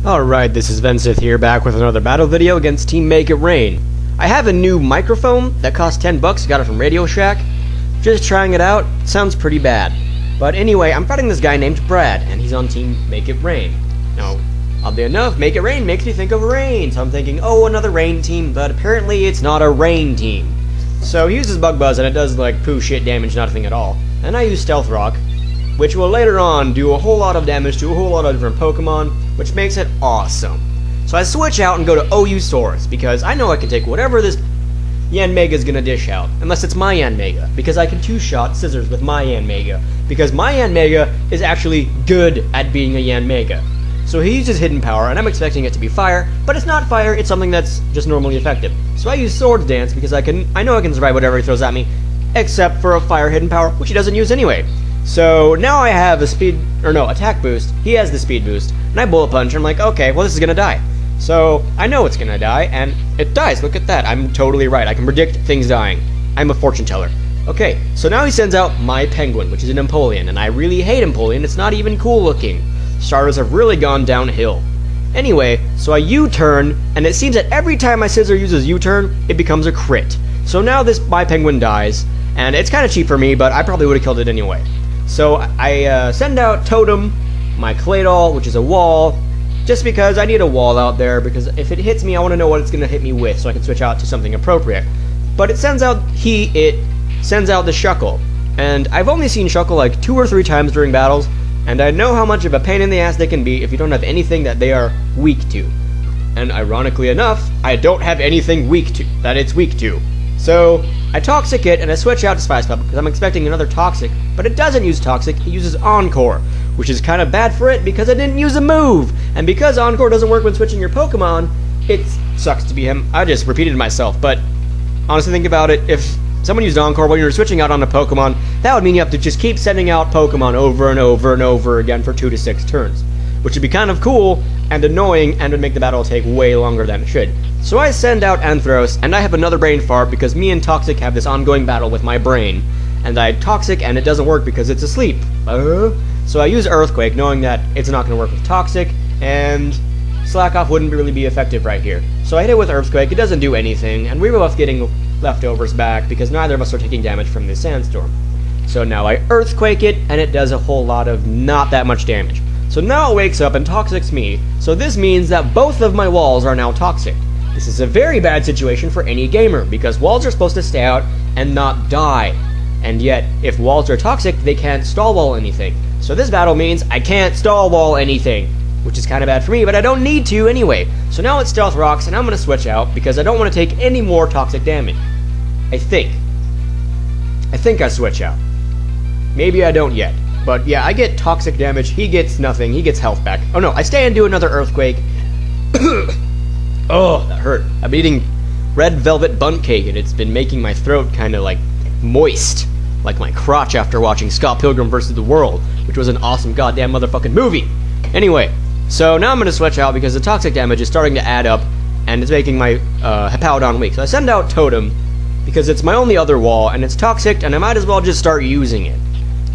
Alright, this is Vensyth here, back with another battle video against Team Makeitrain. I have a new microphone that cost 10 bucks, got it from Radio Shack. Just trying it out, sounds pretty bad. But anyway, I'm fighting this guy named Brad, and he's on Team Makeitrain. Now, oddly enough, Makeitrain makes me think of rain, so I'm thinking, oh, another rain team, but apparently it's not a rain team. So he uses Bug Buzz, and it does like poo shit damage, nothing at all. And I use Stealth Rock, which will later on do a whole lot of damage to a whole lot of different Pokemon, which makes it awesome. So I switch out and go to Ousaurus, because I know I can take whatever this Yanmega's gonna dish out, unless it's my Yanmega, because I can two-shot scissors with my Yanmega, because my Yanmega is actually good at being a Yanmega. So he uses Hidden Power, and I'm expecting it to be fire, but it's not fire, it's something that's just normally effective. So I use Swords Dance, because I know I can survive whatever he throws at me, except for a Fire Hidden Power, which he doesn't use anyway. So now I have a attack boost, he has the speed boost, and I Bullet Punch, and I'm like, okay, well this is gonna die. So I know it's gonna die, and it dies, look at that, I'm totally right, I can predict things dying. I'm a fortune teller. Okay, so now he sends out my Penguin, which is an Empoleon, and I really hate Empoleon, it's not even cool looking. Starters have really gone downhill. Anyway, so I U-turn, and it seems that every time my Scizor uses U-turn, it becomes a crit. So now my Penguin dies, and it's kinda cheap for me, but I probably would've killed it anyway. So I send out Totem, my Claydol, which is a wall, just because I need a wall out there, because if it hits me, I want to know what it's going to hit me with, so I can switch out to something appropriate. But it sends out sends out the Shuckle, and I've only seen Shuckle like 2 or 3 times during battles, and I know how much of a pain in the ass they can be if you don't have anything that they are weak to. And ironically enough, I don't have anything that it's weak to. So I Toxic it, and I switch out to Spice Pup, because I'm expecting another Toxic, but it doesn't use Toxic, it uses Encore, which is kind of bad for it, because I didn't use a move, and because Encore doesn't work when switching your Pokemon, it sucks to be him. I just repeated myself, but honestly think about it, if someone used Encore when you're switching out on a Pokemon, that would mean you have to just keep sending out Pokemon over and over and over again for 2 to 6 turns, which would be kind of cool and annoying and would make the battle take way longer than it should. So I send out Anthros, and I have another brain fart because me and Toxic have this ongoing battle with my brain, and I Toxic and it doesn't work because it's asleep. So I use Earthquake, knowing that it's not going to work with Toxic, and Slack Off wouldn't really be effective right here. So I hit it with Earthquake, it doesn't do anything, and we were left getting leftovers back because neither of us are taking damage from this sandstorm. So now I Earthquake it, and it does a whole lot of not that much damage. So now it wakes up and Toxics me, so this means that both of my walls are now toxic. This is a very bad situation for any gamer, because walls are supposed to stay out and not die. And yet, if walls are toxic, they can't stall wall anything. So this battle means I can't stall wall anything, which is kind of bad for me, but I don't need to anyway. So now it's Stealth Rocks, and I'm going to switch out, because I don't want to take any more toxic damage. I think I switch out. Maybe I don't yet. But yeah, I get toxic damage, he gets nothing, he gets health back. Oh no, I stay and do another Earthquake. Oh, that hurt. I'm eating red velvet bundt cake, and it's been making my throat kind of like moist, like my crotch after watching Scott Pilgrim vs. the World, which was an awesome goddamn motherfucking movie. Anyway, so now I'm going to switch out because the toxic damage is starting to add up, and it's making my Hippowdon weak. So I send out Totem, because it's my only other wall, and it's toxic, and I might as well just start using it.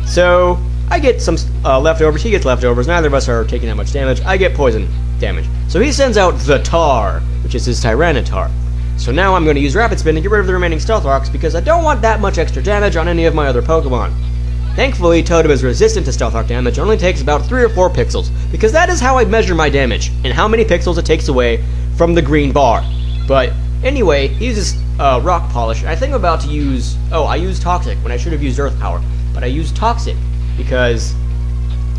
So I get some leftovers, he gets leftovers, neither of us are taking that much damage, I get poison damage. So he sends out the Tar, which is his Tyranitar. So now I'm going to use Rapid Spin to get rid of the remaining Stealth Rocks, because I don't want that much extra damage on any of my other Pokemon. Thankfully, Totem is resistant to Stealth Rock damage, only takes about 3 or 4 pixels, because that is how I measure my damage, and how many pixels it takes away from the green bar. But anyway, he uses Rock Polish. I think I'm about to use... Oh, I used Toxic when I should have used Earth Power, but I used Toxic, because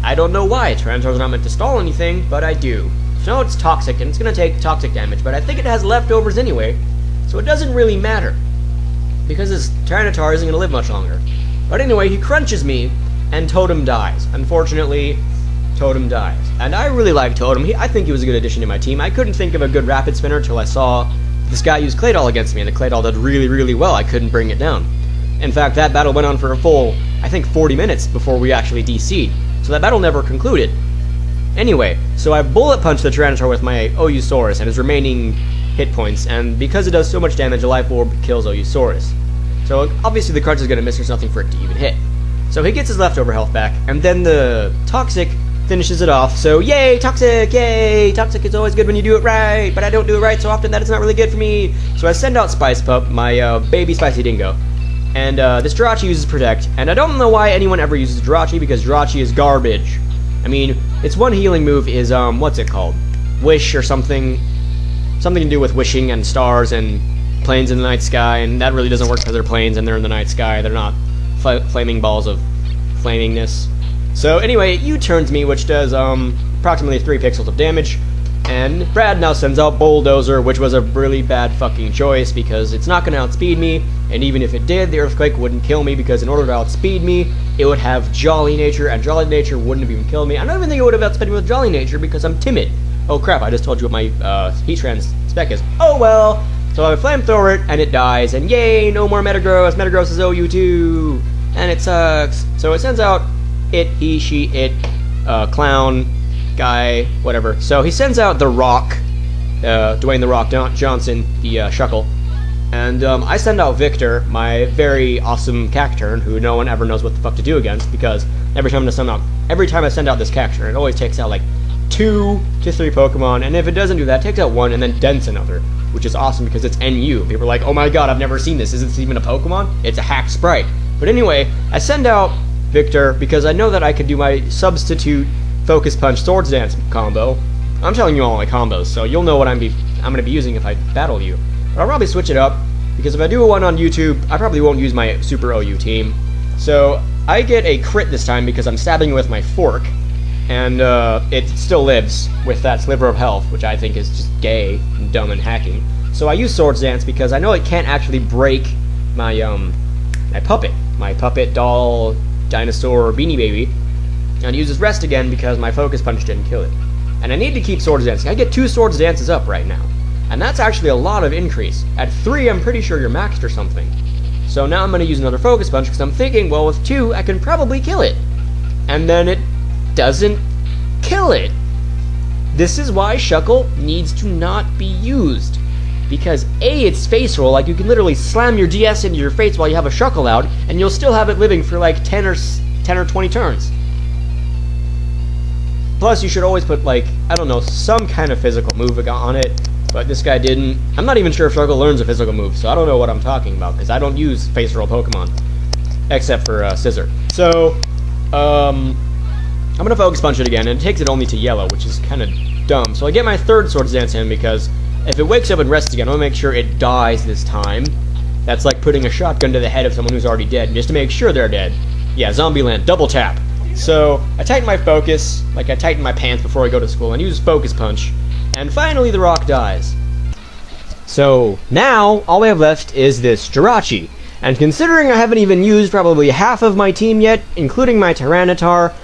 I don't know why. Tyrannosaurs are not meant to stall anything, but I do. So now it's Toxic, and it's going to take toxic damage, but I think it has leftovers anyway, so it doesn't really matter, because this Tyranitar isn't going to live much longer. But anyway, he crunches me, and Totem dies. Unfortunately, Totem dies. And I really like Totem. I think he was a good addition to my team. I couldn't think of a good Rapid Spinner till I saw this guy use Claydol against me, and the Claydol did really, really well. I couldn't bring it down. In fact, that battle went on for a full, I think, 40 minutes before we actually DC'd. So that battle never concluded. Anyway, so I Bullet Punch the Tyranitar with my Ousaurus and his remaining hit points, and because it does so much damage, a Life Orb kills Ousaurus. So obviously the Crunch is going to miss, there's nothing for it to even hit. So he gets his leftover health back, and then the Toxic finishes it off. So yay, Toxic, yay! Toxic is always good when you do it right, but I don't do it right so often that it's not really good for me. So I send out Spice Pup, my baby spicy dingo. And this Jirachi uses Protect, and I don't know why anyone ever uses Jirachi, because Jirachi is garbage. I mean, its one healing move is, what's it called? Wish or something. Something to do with wishing and stars and planes in the night sky, and that really doesn't work because they're planes and they're in the night sky. They're not flaming balls of flamingness. So anyway, it U-turns me, which does approximately 3 pixels of damage, and Brad now sends out Bulldozer, which was a really bad fucking choice because it's not going to outspeed me, and even if it did, the Earthquake wouldn't kill me because in order to outspeed me, it would have Jolly Nature, and Jolly Nature wouldn't have even killed me. I don't even think it would have outspeed me with Jolly Nature because I'm timid. Oh crap, I just told you what my Heatran spec is. Oh well! So I flamethrower it, and it dies, and yay, no more Metagross. Metagross is OU2, and it sucks. So it sends out it, he, she, it, clown, guy, whatever. So he sends out the Rock, Dwayne the Rock Johnson, the Shuckle, and I send out Victor, my very awesome Cacturn, who no one ever knows what the fuck to do against, because every time I send out this Cacturn, it always takes out like 2 to 3 Pokemon, and if it doesn't do that, it takes out 1 and then dents another, which is awesome because it's NU. People are like, oh my god, I've never seen this. Is this even a Pokemon? It's a hack sprite. But anyway, I send out Victor because I know that I could do my substitute Focus Punch Swords Dance combo. I'm telling you all my combos, so you'll know what I'm going to be using if I battle you. But I'll probably switch it up, because if I do one on YouTube, I probably won't use my Super OU team. So I get a crit this time because I'm stabbing with my fork, and it still lives with that sliver of health, which I think is just gay and dumb and hacking. So I use Swords Dance because I know it can't actually break my my puppet doll dinosaur Beanie Baby, and it uses Rest again because my Focus Punch didn't kill it. And I need to keep Swords Dancing. I get 2 Swords Dances up right now, and that's actually a lot of increase. At 3, I'm pretty sure you're maxed or something. So now I'm going to use another Focus Punch because I'm thinking, well, with 2, I can probably kill it. And then it doesn't kill it. This is why Shuckle needs to not be used. Because A, it's face roll, like you can literally slam your DS into your face while you have a Shuckle out, and you'll still have it living for like 10 or 20 turns. Plus, you should always put, like, I don't know, some kind of physical move on it, but this guy didn't. I'm not even sure if Shuckle learns a physical move, so I don't know what I'm talking about, because I don't use face roll Pokemon, except for Scissor. So, I'm going to Focus Punch it again, and it takes it only to yellow, which is kind of dumb. So I get my 3rd Swords Dance in, because if it wakes up and rests again, I want to make sure it dies this time. That's like putting a shotgun to the head of someone who's already dead, just to make sure they're dead. Yeah, Zombieland, double tap. So I tighten my focus, like I tighten my pants before I go to school, and use Focus Punch. And finally the Rock dies. So now, all I have left is this Jirachi. And considering I haven't even used probably half of my team yet, including my Tyranitar,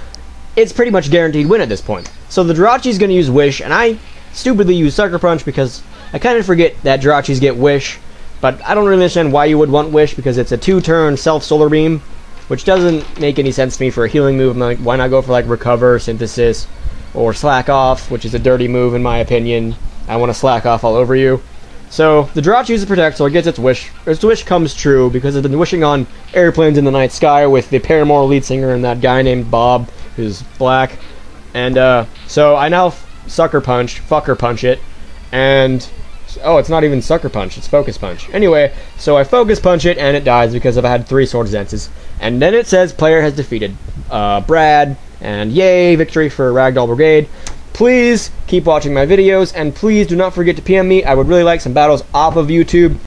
it's pretty much guaranteed win at this point. So the Jirachi's going to use Wish, and I stupidly use Sucker Punch because I kind of forget that Jirachis get Wish, but I don't really understand why you would want Wish because it's a 2-turn self-Solar Beam, which doesn't make any sense to me for a healing move. I'm like, why not go for like Recover, Synthesis, or Slack Off, which is a dirty move in my opinion. I want to slack off all over you. So the Jirachi uses Protect, so it gets its wish. Its wish comes true because it's been wishing on airplanes in the night sky with the Paramore lead singer and that guy named Bob, who's black. And so I now Fucker Punch it, and oh, it's not even Sucker Punch, it's Focus Punch. Anyway, so I Focus Punch it, and it dies because I've had 3 Swords Dances. And then it says player has defeated Brad, and yay, victory for Ragdoll Brigade. Please keep watching my videos, and please do not forget to PM me. I would really like some battles off of YouTube.